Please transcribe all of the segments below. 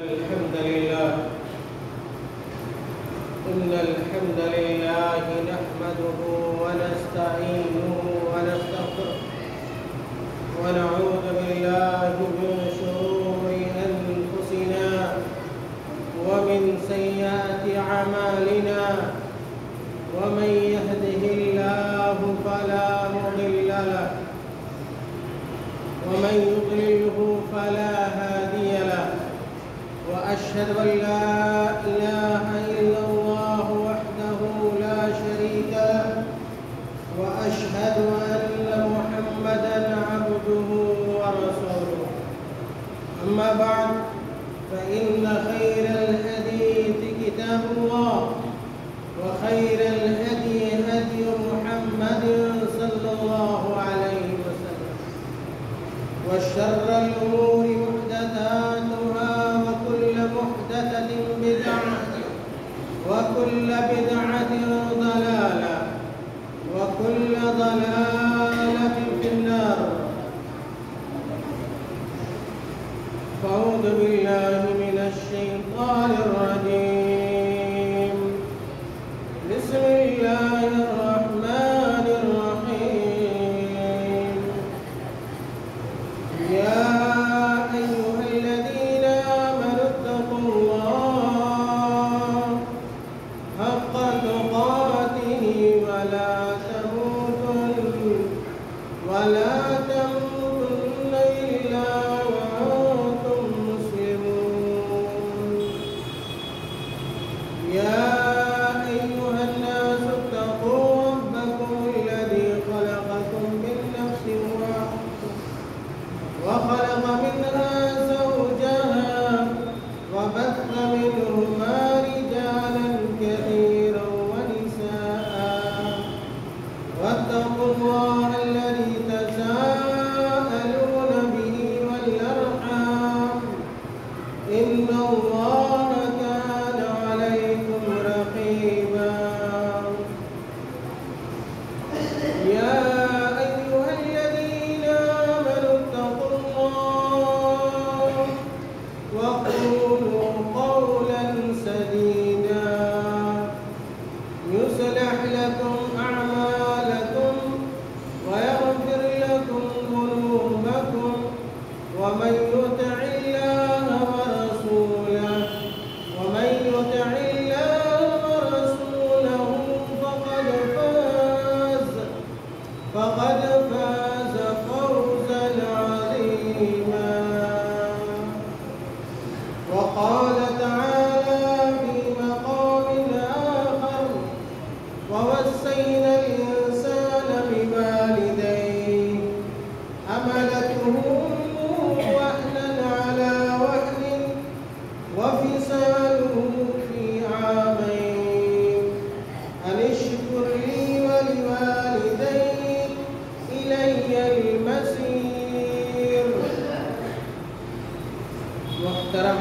الحمد لله إن الحمد لله نحمده ونستعينه ونستغفره ونعوذ بالله من شرور أنفسنا ومن سيئات أعمالنا ومن يهده الله فلا مضل له ومن يضلله فلا هادي له وأشهد أن لا إله إلا الله وحده لا شريك له وأشهد أن محمدًا عبده ورسوله أما بعد فإن خير الحديث كتاب الله وخير الهدي هدي محمد صلى الله عليه وسلم وشر الأمور محدثاتها وكل محدثة بدعة وكل بدعة ضلالة وكل ضلالة في النار. فأعوذ بالله من الشيطان الرجيم. بسم الله الرحمن الرحيم. يا أيها الذين آمنوا اتقوا الله حق تقاته ولا تموتن إلا وأنتم مسلمون. يا أيها الناس اتقوا ربكم الذي خلقكم من نفس واحدة وخلق منها زوجها وبث منهما رجالا كثيرا ونساء واتقوا الله الذي تساءلون به والأرحام إن الله كان عليكم رقيبا. يا أيها الذين آمنوا اتقوا الله وقولوا قولا سديدا يصلح لكم أعمالكم ويغفر لكم ذنوبكم ومن يطع الله ورسوله فقد فاز فوزا عظيما. وقال تعالى في مقام آخر ووصينا الإنسان بوالديه حملته أمه وهنا على وهن وفصاله في عامين أن اشكر لي ولوالديك إلي المصير. محترم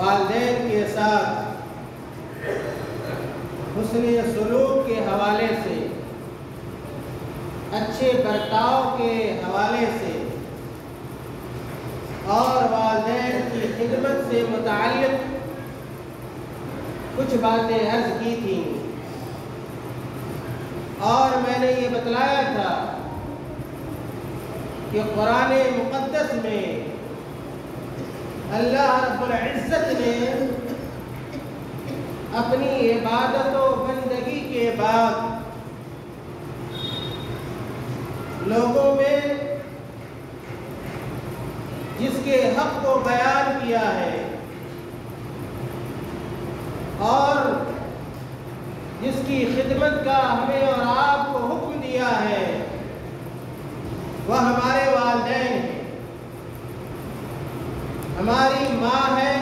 والدین کے ساتھ حسن سلوک کے حوالے سے، اچھے برتاؤ کے حوالے سے اور والدین کی خدمت سے متعلق کچھ باتیں عرض کی تھیں، اور میں نے یہ بتلایا تھا کہ قرآن مقدس میں اللہ رب العزت نے اپنی عبادت و بندگی کے بعد لوگوں میں جس کے حق کو بیان کیا ہے اور جس کی خدمت کا ہمیں اور آپ کو حکم دیا ہے وہ ہمارے والدین ہیں، ہماری ماں ہے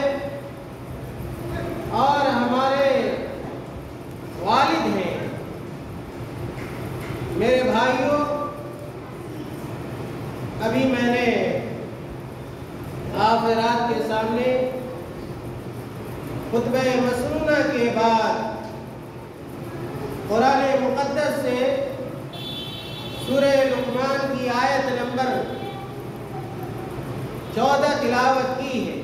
اور ہمارے والد ہیں۔ میرے بھائیوں، ابھی میں نے آپ حضرات کے سامنے خطبہ مسنونہ کے بعد قرآن مقدس سے سورہ لقمان کی آیت نمبر 14 تلاوت کی ہے۔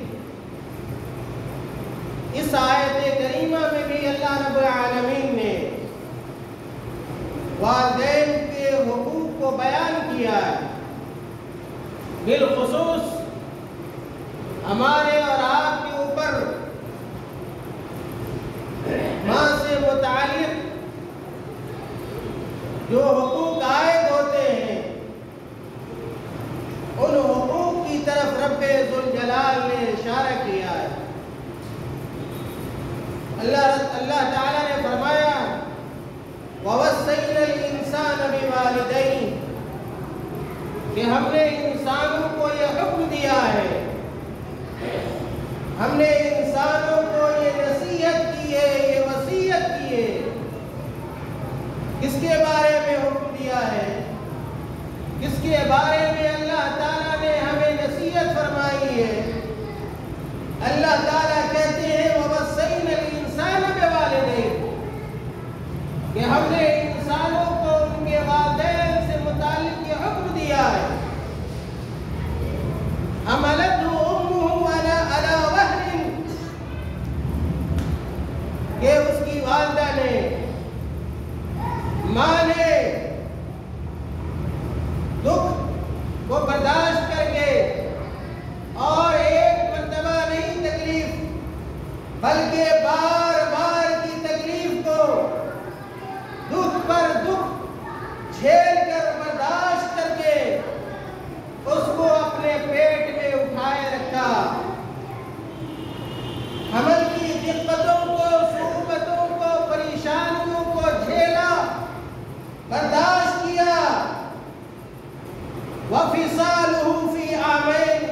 اس آیت کریمہ میں بھی اللہ رب العالمین نے والدین کے حقوق کو بیان کیا ہے، بالخصوص ہمارے اور آپ کے اوپر ماں سے متعلق جو حقوق عائد ہوتے ہیں، ان حقوق کی طرف رب ذوالجلال نے اشارہ کیا ہے۔ اللہ تعالیٰ نے فرمایا وَوَصَّيْنَا الْإِنسَانَ بِوَالِدَيْهِ، کہ ہم نے انسانوں کو یہ حکم دیا ہے، ہم نے انسانوں کو یہ نصیحت کی ہے، یہ وصیت کی ہے۔ کس کے بارے میں حکم دیا ہے؟ کس کے بارے میں اللہ تعالیٰ نے ہمیں نصیحت فرمائی ہے؟ اللہ تعالیٰ کہتے ہیں وَوَصَّيْنَا الْإِنسَانَ بِوَالِدَيْهِ، کہ ہم نے انسانوں کو ان کے والدین سے متعلق یہ حکم دیا ہے۔ حَمَلَتْهُ أُمُّهُ عَلَى وَهْنٍ، کہ اس کی والدہ نے، ماں نے دکھ کو برداشت کر کے، اور ایک مرتبہ نہیں تکلیف بلکہ بار بار کی تکلیف کو دکھ پر دکھ جھیل کر برداشت کر کے اس کو اپنے پیٹ میں اٹھائے رکھا، حمل کی دقتوں کو، صعوبتوں کو، پریشانیوں کو جھیلا، برداشت کیا۔ وَفِصَالُهُ فِي عَامَيْنِ،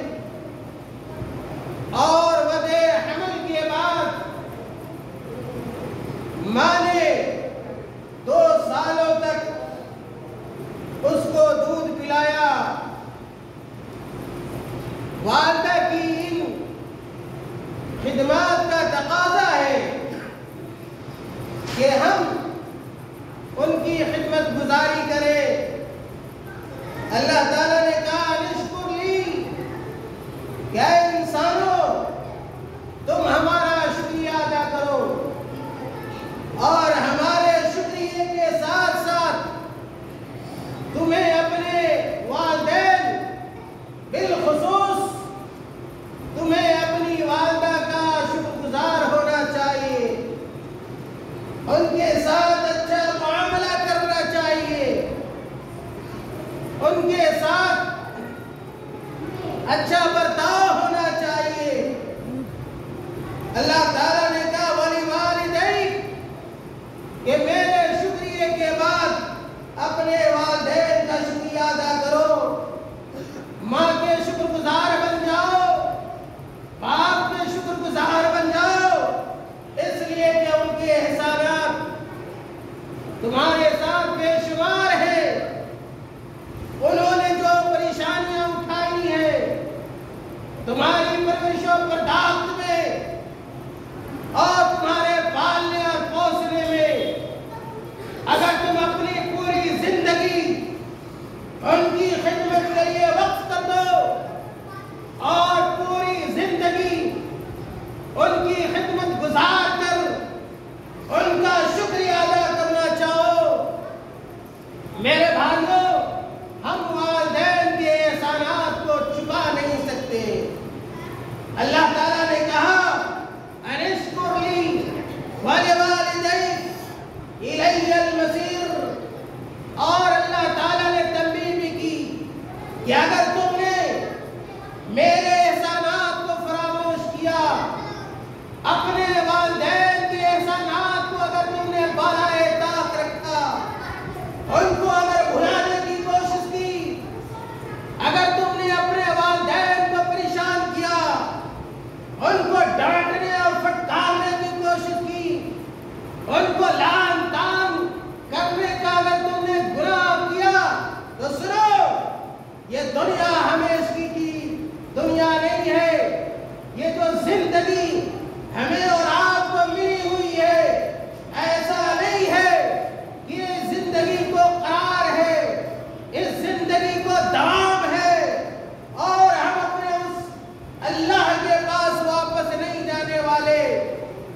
اور وضع حمل کے بعد ماں نے 2 سالوں تک اس کو دودھ پلایا۔ والدہ کی ان خدمات کا تقاضا ہے کہ ہم ان کی خدمت گزاری کریں۔ اللہ تعالیٰ نے کہا نشکر لی، کہ اے انسانوں تم ہمارا شکریہ ادا کرو، اور ہمارے شکریہ کے ساتھ ساتھ تمہیں اپنے والدین، بالخصوص تمہیں اپنی والدہ کا شکر گزار ہونا چاہیے، ان کے ساتھ اچھا معاملہ کرنا چاہیے، ان کے ساتھ اچھا برتاؤ ہونا چاہیے۔ اللہ تعالیٰ نے کہا وَلِوَالِدَيْكَ، کہ میرے شکریہ کے بعد اپنے والدین کا شکریہ ادا کرو، ماں کے شکر گزار بن جاؤ، باپ کے شکر گزار بن جاؤ، اس لیے کہ ان کے احسانات تمہارے ساتھ بے شمار ہیں۔ انہوں نے جو پریشانیاں اٹھائی ہیں تمہاری پرورش و برداشت میں،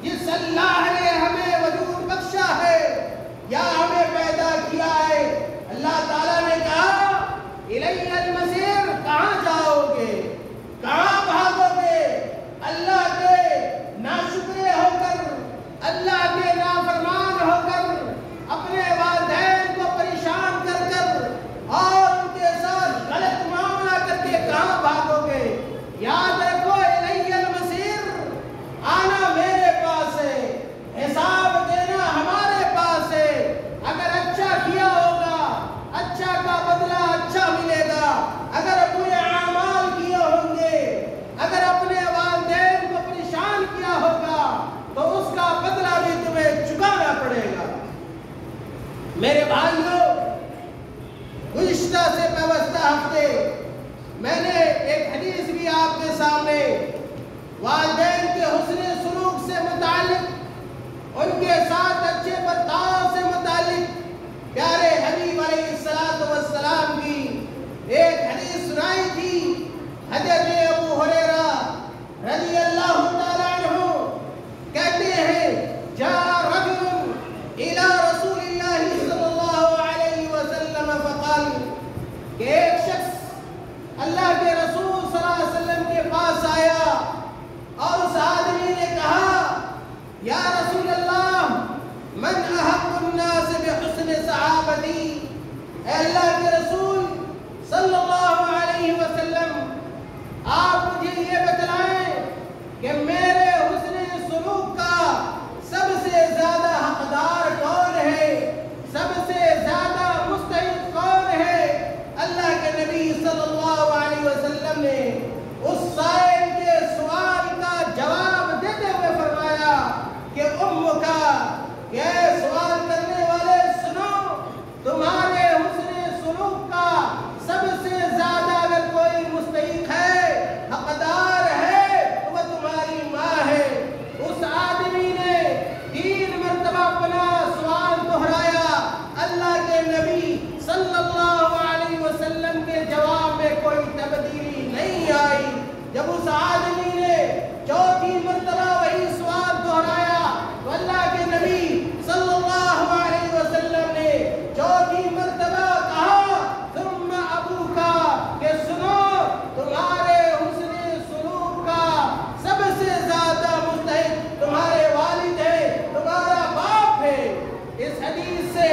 جس اللہ نے ہمیں وجود بخشا ہے یا ہمیں پیدا کیا ہے، اللہ تعالیٰ نے کہا اِلَيَّ الْمَصِيرُ، کہاں جاؤ گے، کہاں بھاگو گے؟ اللہ کے ناشکرے ہو کر، اللہ کے نافرمان ہو کر، اپنے والدین کو پریشان کر کر اور ان کے ساتھ غلط معاملہ کر کے کہاں بھاگو گے؟ یاد رکھو اِلَيَّ الْمَصِيرُ، آنا میرے پاس ہے، حساب دینا ہمارے پاس ہے۔ اگر اچھا کیا ہوگا اچھا کا بدلہ اچھا ملے گا، اگر برے اعمال کیے ہوں گے، اگر اپنے والدین کو پریشان کیا ہوگا تو اس کا بدلہ بھی تمہیں چکانا پڑے گا۔ میرے بھائیوں، گزشتہ سے وابستہ ہفتے میں نے ایک حدیث بھی آپ کے سامنے والدین کے حسن سلوک سے متعلق، ان کے ساتھ اچھے برتاؤ سے متعلق پیارے حبیب علیہ السلام کی ایک حدیث سنائی تھی۔ حضرت ابو ہریرہ رضی اللہ تعالیٰ عنہ کہتے ہیں جاء رجل الى رسول اللہ صلی اللہ علیہ وسلم فقال، کہ ایک شخص اللہ کے رسول صلی اللہ علیہ وسلم کے پاس آیا اور اس آدمی نے کہا یا رسول اللہ من احق الناس بحسن صحابتی، اے اللہ کے رسول صلی اللہ علیہ وسلم آپ مجھے یہ بتلائیں کہ میرے حسن سلوک کا سب سے زیادہ حقدار کون ہے، سب سے زیادہ مستحق کون ہے؟ اللہ کے نبی صلی اللہ علیہ وسلم نے اس سائل کے سوال کا جواب دیتے ہوئے فرمایا کہ کا کہ سوال کرنے والے سنو، تمہارے حسن سلوک کا سب سے زیادہ اگر کوئی مستحق ہے، حقدار ہے، تو وہ تمہاری ماں ہے۔ اس آدمی نے 3 مرتبہ اپنا سوال دہرایا، اللہ کے نبی صلی اللہ علیہ وسلم کے جواب میں کوئی تبدیلی نہیں آئی۔ جب اس آدمی نے 4تھی مرتبہ وہی سوال دہرایا تو اللہ کے نبی صلی اللہ علیہ وسلم نے 4تھی مرتبہ کہا ثم ابوکا، کہ سنو تمہارے حسن سلوک کا سب سے زیادہ مستحق تمہارے والد ہے، تمہارا باپ ہے۔ اس حدیث سے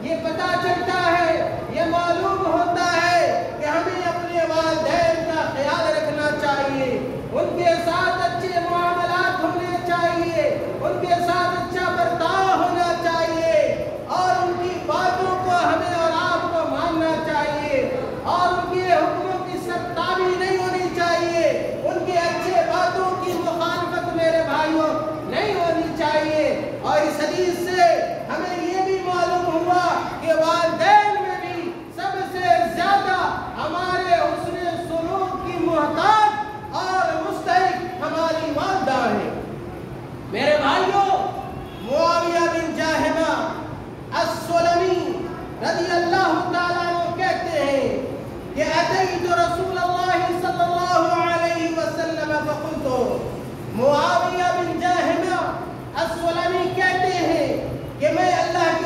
یہ پتہ چلتا ہے، یہ معلوم ہوتا ہے کہ ہمیں اپنے والدین کا خیال رکھنا چاہیے، ان کے ساتھ اچھے معاملات ہونے چاہیے، ان کے ساتھ اچھا برتاؤ ہونا چاہیے، اور ان کی باتوں کو ہمیں اور آپ کو ماننا چاہیے، اور ان کے حکموں کی سرتابی نہیں ہونی چاہیے، ان کے اچھے باتوں کی مخالفت میرے بھائیوں نہیں ہونی چاہیے۔ اور اس حدیث سے ہمیں یہ بھی معلوم ہوا کہ والدین میں بھی سب سے زیادہ ہمارے حسن سلوک کی محتاج اور مستحق ہماری والدہ ہے۔ میرے بھائیوں، معاویہ بن جاہمہ السلمی رضی اللہ تعالیٰ عنہ کہتے ہیں کہ اتیت رسول اللہ صلی اللہ علیہ وسلم فقلت، معاویہ بن جاہمہ السلمی کہتے ہیں کہ میں اللہ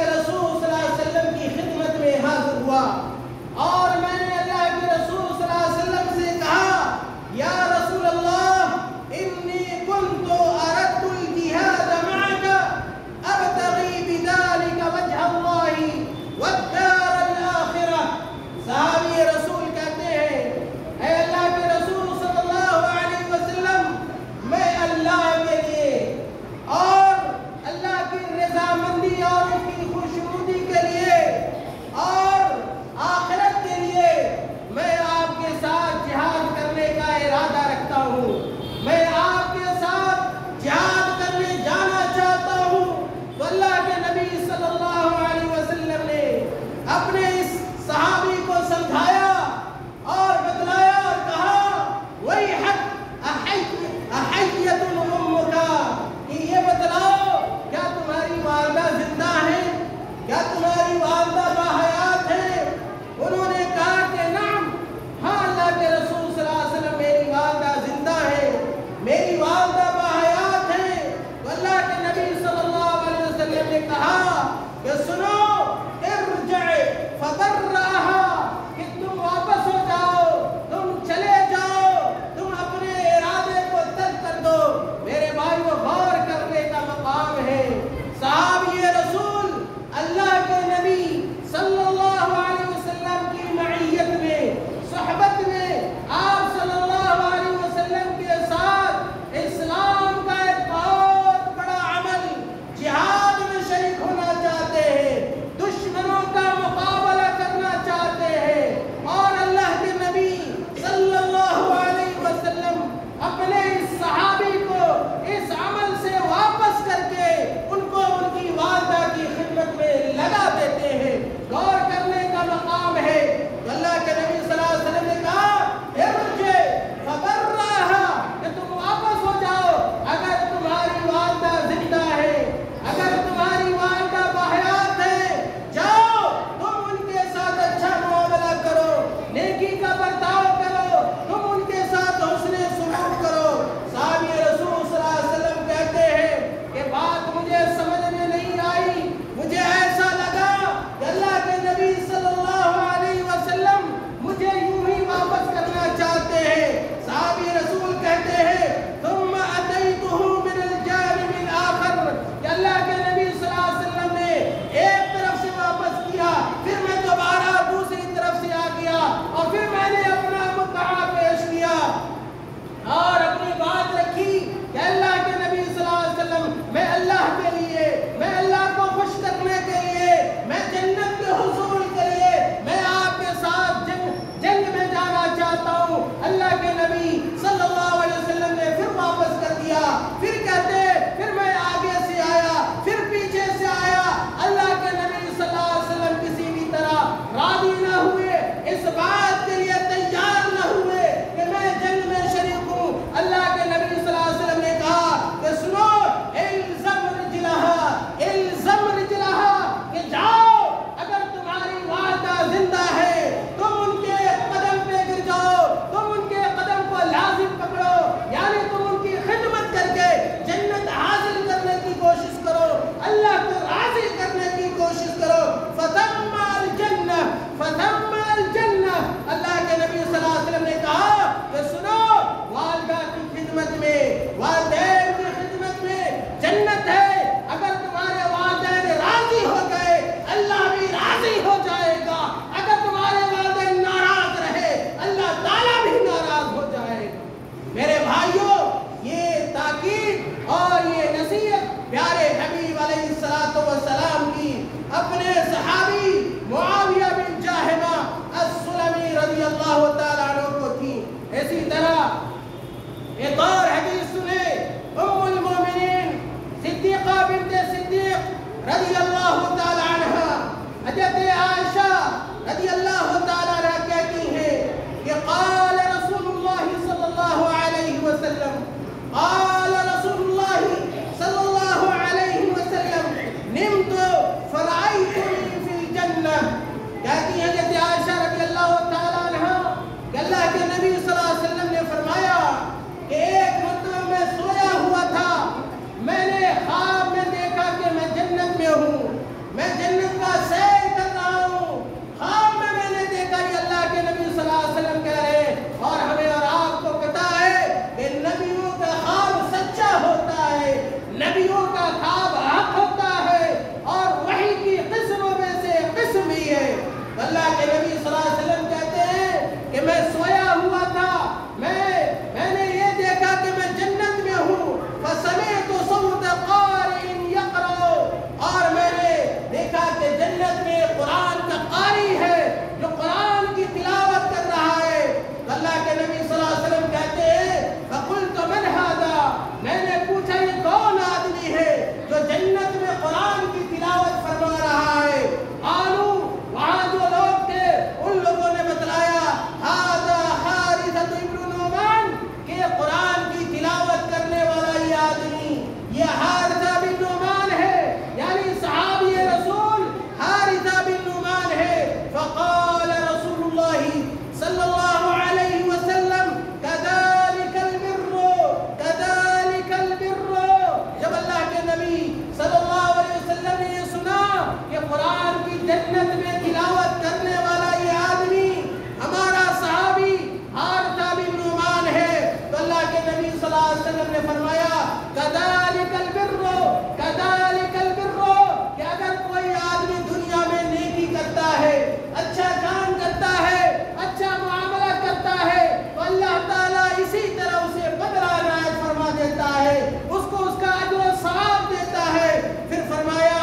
پیارے حبیب علیہ السلام کی اپنے صحابی معاویہ بن جاہمہ السلمی رضی اللہ تعالیٰ عنہ کو تھی۔ اسی طرح ایک اور حدیث سنے، ام المومنین صدیقہ بنت صدیق رضی اللہ تعالیٰ عنہ، حضرت عائشہ رضی اللہ تعالیٰ عنہ کہتی ہیں کہ قال رسول اللہ صلی اللہ علیہ وسلم، قال رسول اللہ صلی اللہ علیہ وسلم نمت فرأیتنی فی الجنہ۔ کہتی ہیں حضرت عائشہ رضی اللہ تعالیٰ عنہ کہ اللہ کے نبی صلی اللہ علیہ وسلم نے فرمایا کہ ایک مرتبہ میں سویا ہوا تھا، میں نے خواب میں دیکھا کہ میں جنت میں ہوں، میں جنت کا سیر کر رہا ہوں۔ خواب میں نے دیکھا کہ اللہ کے نبی صلی اللہ علیہ وسلم کہہ رہے ہیں، اور ہمیں اور آپ کو پتا ہے کہ نبیوں کا خواب سچا ہوتا ہے، نبیوں کا خواب حق ہوتا ہے، اور وحی کی قسموں میں سے قسم بھی ہے۔ اللہ کے نبی صلی اللہ علیہ وسلم کہتے ہیں کہ میں سویا ہوا تھا، میں نے یہ دیکھا کہ میں جنت میں ہوں، فسمعت صوت قارئ یقرأ، اور میں نے دیکھا کہ جنت میں قرآن کا قاری ہے جو قرآن کی تلاوت کر رہا ہے۔ اللہ کے نبی صلی اللہ علیہ وسلم کہتے ہیں فقلت من هذا، میں نے پوچھا یہ کون آدمی ہے جو جنت میں قرآن کی تلاوت فرما رہا ہے؟ قالوا، وہاں جو لوگ تھے ان لوگوں نے بتلایا هذا حارثة بن نعمان، کہ قرآن کی تلاوت کرنے والا یہ آدمی یہ حارثہ بن نعمان ہے، یعنی صحابی رسول حارثہ بن نعمان ہے۔ فقال رسول اللہ صلی اللہ علیہ وسلم كذلك البر، كذلك البر۔ جب اللہ کے نبی صلی اللہ علیہ وسلم نے یہ سنا کہ قرآن کی جنت میں تلاوت کرنے والا یہ آدمی ہمارا صحابی حارثہ بن نعمان ہے، تو اللہ کے نبی صلی اللہ علیہ وسلم نے فرمایا كذلك البر، كذلك البر، کہ اگر کوئی آدمی دنیا میں نیکی کرتا ہے، اچھا کام کرتا ہے، اچھا معاملہ کرتا ہے، تو اللہ تعالیٰ اسی طرح اسے بدلہ عنایت فرما دیتا ہے، اس کو اس کا اجر و ثواب دیتا ہے۔ پھر فرمایا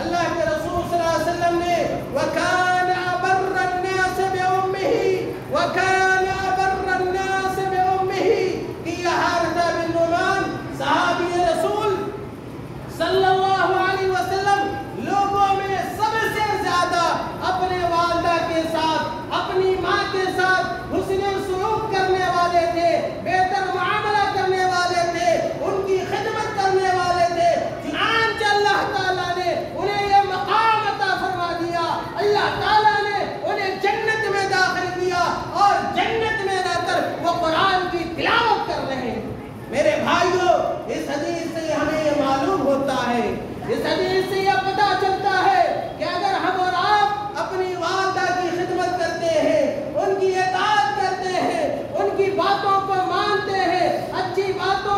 اللہ کے رسول صلی اللہ علیہ وسلم نے وَكَانَ أَبَرَّ النَّاسِ بِأُمِّهِ، وَكَانَ أَبَرَّ النَّاسِ بِأُمِّهِ، کہ یہ حارثہ بن نعمان صحابی رسول صلی اللہ علیہ وسلم لوگوں میں سب سے زیادہ اپنے والدہ کے ساتھ، اپنی ماں کے ساتھ حسن سلوک کرنے والے تھے، بہتر معاملہ کرنے والے تھے، ان کی خدمت کرنے والے تھے۔ چنانچہ اللہ تعالیٰ نے انہیں یہ مقام عطا فرما دیا، اللہ تعالیٰ نے انہیں جنت میں داخل کیا، اور جنت میں رہ کر وہ قرآن کی تلاوت کر رہے ہیں۔ میرے بھائیوں، اس حدیث سے ہمیں یہ معلوم ہوتا ہے، اس حدیث سے یہ پتہ چلتا ہے کہ اگر ہم اور آپ اپنی والدہ کی خدمت کرتے ہیں، ان کی اطاعت کرتے ہیں، ان کی باتوں کو مانتے ہیں، اچھی باتوں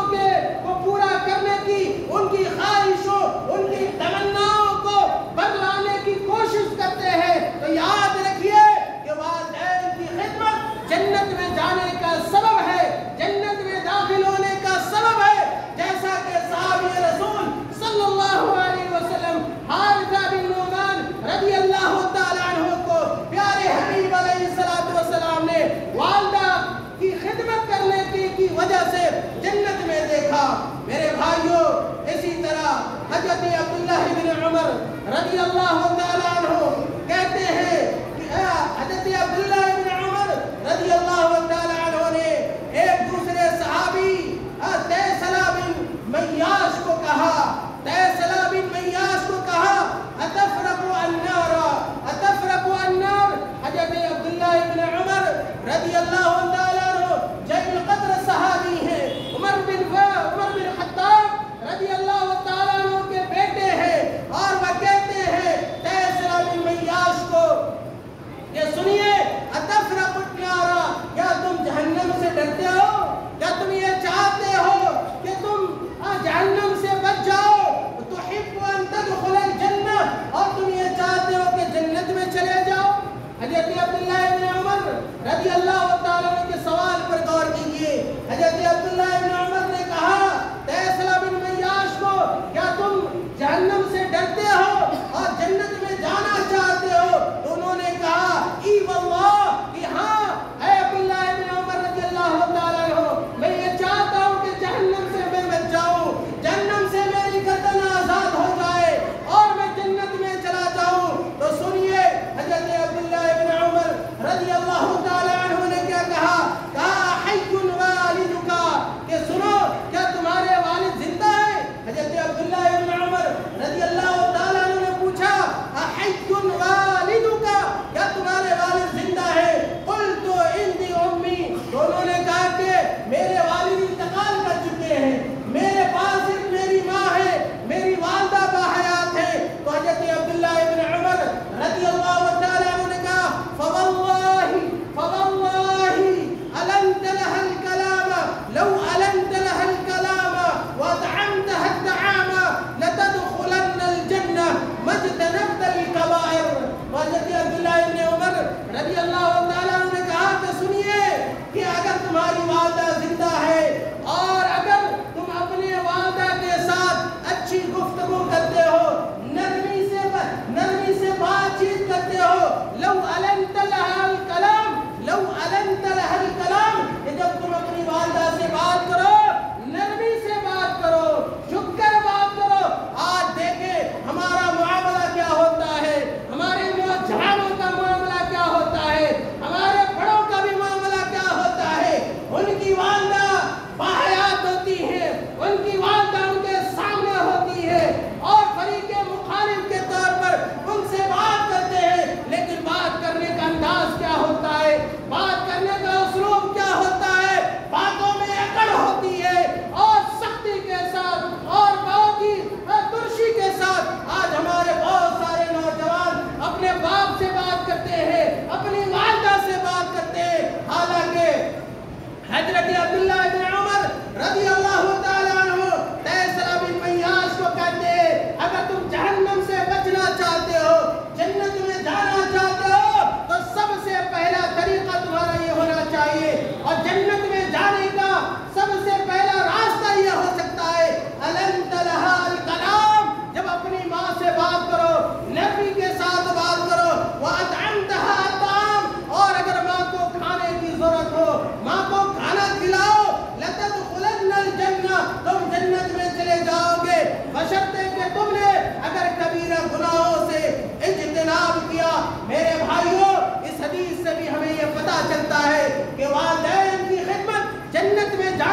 کو پورا کرنے کی، ان کی خواہشوں، ان کی تمناؤں کو بدلانے کی کوشش کرتے ہیں، تو یاد رکھیے کہ والدین کی خدمت جنت میں جانے کا سبب ہے، جنت میں داخل ہونے کا سبب ہے۔ جیسا کہ صحابی رسول صلی اللہ علیہ وسلم حارثہ بن نعمان رضی اللہ تعالیٰ عنہ کو پیارے حبیب علیہ السلام نے والدہ کی خدمت کرنے کی وجہ سے جنت میں دیکھا۔ میرے بھائیوں، اسی طرح حضرت عبداللہ بن عمر رضی اللہ تعالیٰ عنہ کہتے ہیں کہ حضرت عبداللہ بن عمر رضی اللہ تعالیٰ عنہ نے ایک دوسرے صحابی تیسلہ بن میاس کو کہا، تیسلہ بن میاس کو کہا اتفرق النار، اتفرق النار۔ حضرت عبداللہ بن عمر رضی اللہ تعالیٰ عنہ جلیل قدر صحابی ہیں، عمر بن خطاب رضی اللہ تعالیٰ عنہ کے بیٹے ہیں، اور وہ کہتے ہیں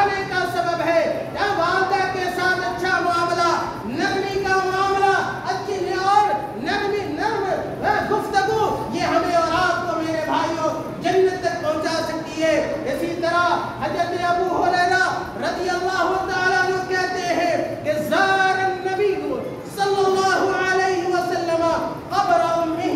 بڑھانے کا سبب ہے. والدہ کے ساتھ اچھا معاملہ, نرمی کا معاملہ, اچھی اور نرم گفتگو, یہ ہمیں اور آپ کو میرے بھائیوں جنت تک پہنچا سکتی ہے. اسی طرح حضرت ابو ہریرہ رضی اللہ تعالیٰ عنہ کہتے ہیں کہ زار النبی صلی اللہ علیہ وسلم قبر امہ.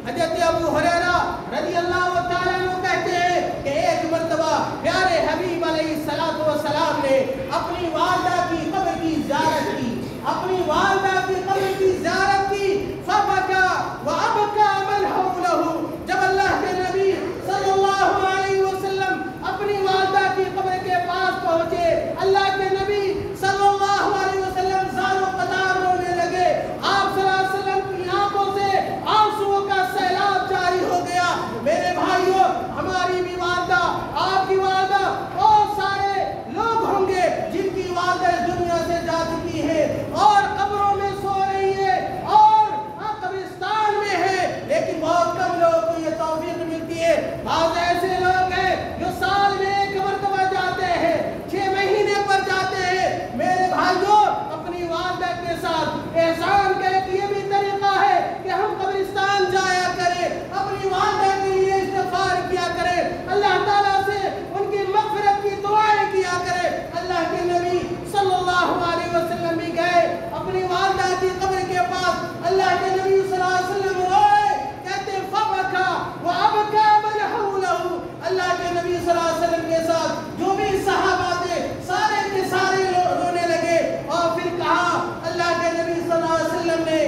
حضرت ابو ہریرہ رضی اللہ تعالیٰ عنہ کہتے ہیں کہ ایک مرتبہ پیارے حبیب علیہ السلام نے اپنی والدہ کی قبر کی زیارت کی, اپنی والدہ کی قبر کی زیارت کی. فبکا وابکا من حولہ. جب اللہ کے نبی صلی اللہ علیہ وسلم اپنی والدہ کی قبر کے پاس پہنچے, اللہ کے نبی صلی اللہ علیہ وسلم زار و قطار رونے لگے. آپ صلی اللہ علیہ وسلم کی آنکھوں سے آنسوؤں کا سیلاب جاری ہو گیا. میرے بھائیوں, ہماری بھی والدہ, آپ کی والدہ, بہت سارے لوگ ہوں گے جن کی والدہ اس دنیا سے جا چکی ہے اور قبروں میں سو رہی ہے اور قبرستان میں ہے, لیکن بہت کم لوگوں کو یہ توفیق ملتی ہے. بعض ایسے لوگ ہیں جو سال میں ایک مرتبہ جاتے ہیں, 6 مہینے پر جاتے ہیں. میرے بھائیوں, اپنی والدہ کے ساتھ احسان کا ایک یہ بھی طریقہ ہے کہ ہم قبرستان جایا کریں, اپنی والدہ کے لیے استغفار کیا کریں, اللہ تعالیٰ سے ان کی مغفرت کی دعائیں کیا کریں. اللہ کے نبی صلی اللہ علیہ وسلم بھی گئے اپنی والدہ کی قبر کے پاس. اللہ کے نبی صلی اللہ علیہ وسلم روئے, کہتے فبکا وابکا من حولہ. اللہ کے نبی صلی اللہ علیہ وسلم کے ساتھ جو بھی صحابہ تھے سارے کے سارے رونے لگے. اور پھر کہا اللہ کے نبی صلی اللہ علیہ وسلم نے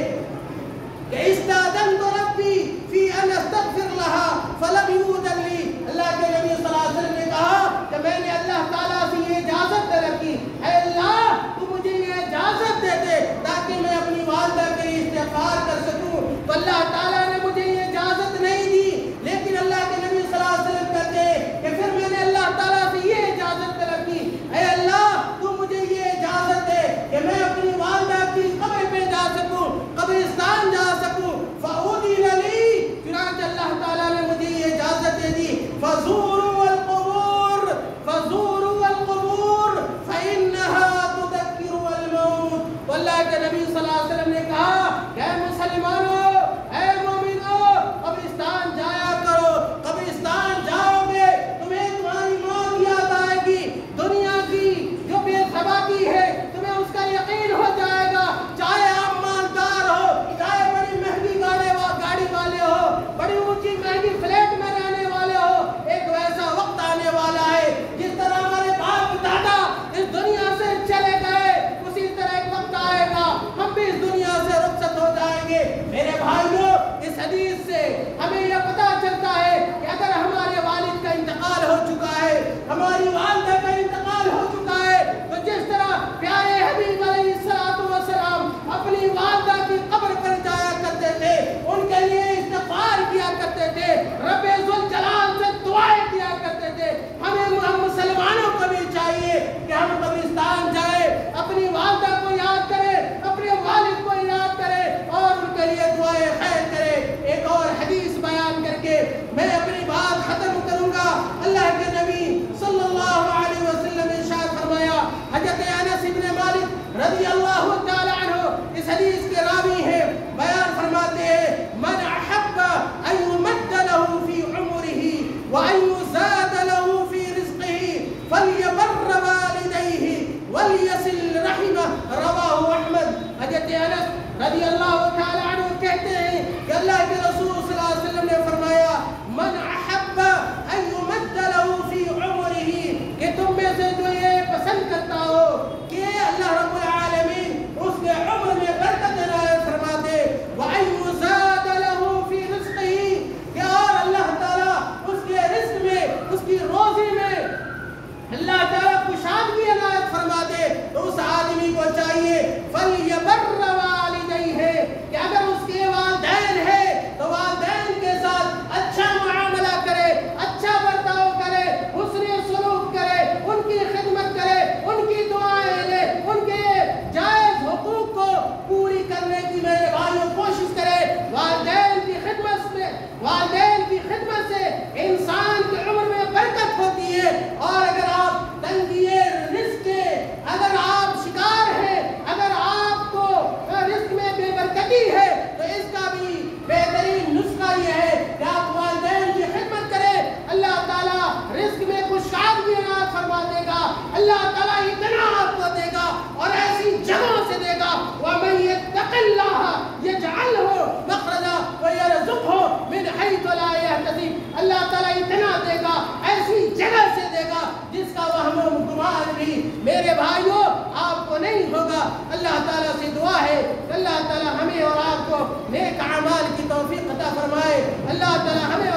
کہ استاذنت ربی فی ان استغفر لها فلم یؤذن لی. اللہ کے نبی صلی اللہ علیہ وسلم نے کہا کہ میں نے اللہ تعالیٰ سے یہ اجازت رکھی, اے اللہ تو مجھے یہ اجازت دے دے تاکہ میں اپنی والدہ کے لیے استغفار کر سکوں. تو اللہ تعالیٰ نے مجھے یہ اجازت نہیں دی, لیکن اللہ کے نبی صلی اللہ علیہ وسلم کہتے ہیں کہ پھر میں نے اللہ تعالیٰ سے یہ اجازت رکھی, اے اللہ تو مجھے یہ اجازت دے کہ میں اپنی والدہ کی قبر پہ جا سکوں, قبرستان جا سکوں. فأذن لی, چنانچہ اللہ تعالیٰ نے مجھے یہ اجازت دے دی. فزوروا القبور فزوروا القبور فإنها تذکر الموت. اللہ کے نبی صلی اللہ علیہ وسلم نے کہا کہ اے مسلمانوں, اے مومنوں, قبرستان جایا کرو. قبرستان جاؤ گے تمہیں تمہاری موت یاد آئے گی. دنیا کی جو بے ثباتی ہے تمہیں اس کا یقین ہو جائے گا. چاہے آپ مالدار ہو, چاہے بڑی مہنگی گاڑی والے ہو, بڑی اونچی مہنگی فلیٹ میں رہنے والے ہو, ایک ویسا وقت آنے والا ہے جس طرح ہمارے باپ دادا اس دنیا سے چلے گئے, اسی طرح ایک وقت آئے گا ہم بھی اس دنیا سے رخصت ہو جائیں گے. میرے بھائیوں, اس حدیث سے ہمیں یہ پتہ چلتا ہے کہ اگر ہمارے والد کا انتقال ہو چکا ہے, ہماری والدہ کا انتقال ہو چکا ہے, تو جس طرح پیارے حبیب علیہ السلام اپنی والدہ کی قبر پر جایا کرتے تھے, ان کے لیے استغفار کیا کرتے تھے, رب ذوالجلال سے دعائیں کیا کرتے تھے, ہم مسلمانوں کو بھی چاہیے کہ ہم قبرستان جائیں, اپنی والدہ کو یاد کریں, اپنے والد کو یاد کریں اور ان کے لیے دعائیں خیر کریں. ایک اور حدیث بیان کر کے میں اپنی بات ختم کروں گا. اللہ کے نبی صلی اللہ علیہ وسلم نے ارشاد فرمایا, حضرت انس بن مالک رضی اللہ تعالی عنہ اس حدیث کے راوی ہیں, بیان فرماتے ہیں, من احب ان یمد له فی عمره وان یزاد له فی رزقه فلیبر والدیہ ولیصل رحمہ. رواہ احمد. حضرت انس رضی اللہ تعالی عنہ کہتے ہیں کہ اللہ کے رسول صلی اللہ علیہ وسلم نے فرمایا, من احب ان یمد له فی عمره, کہ تم میں سے جو یہ پسند کرتا ہو کہ اللہ رب العالمین اس کے عمر میں برکت عنایت فرما دے, وان یزاد له فی رزقه, کہ اور اللہ تعالیٰ اس کے رزق میں, اس کی روزی میں اللہ تعالیٰ کشادگی عنایت فرما دے, تو اس آدمی کو چاہیے فلیبر والدیہ, کہ اگر اس کے والدین ہے تو والدین کے ساتھ اچھا معاملہ کرے, اچھا برتاؤ کرے, حسن سلوک کرے, ان کی خدمت کرے, ان کی دعائیں لے, ان کے جائز حقوق کو پوری کرنے کی میرے بھائیوں کوشش کرے. والدین کی خدمت سے انسان کی عمر میں برکت ہوتی ہے. اور اگر آپ تنگی تعالیٰ سے دعا ہے کہ اللہ تعالیٰ ہمیں اور آپ کو نیک اعمال کی توفیق عطا فرمائے. اللہ تعالیٰ ہمیں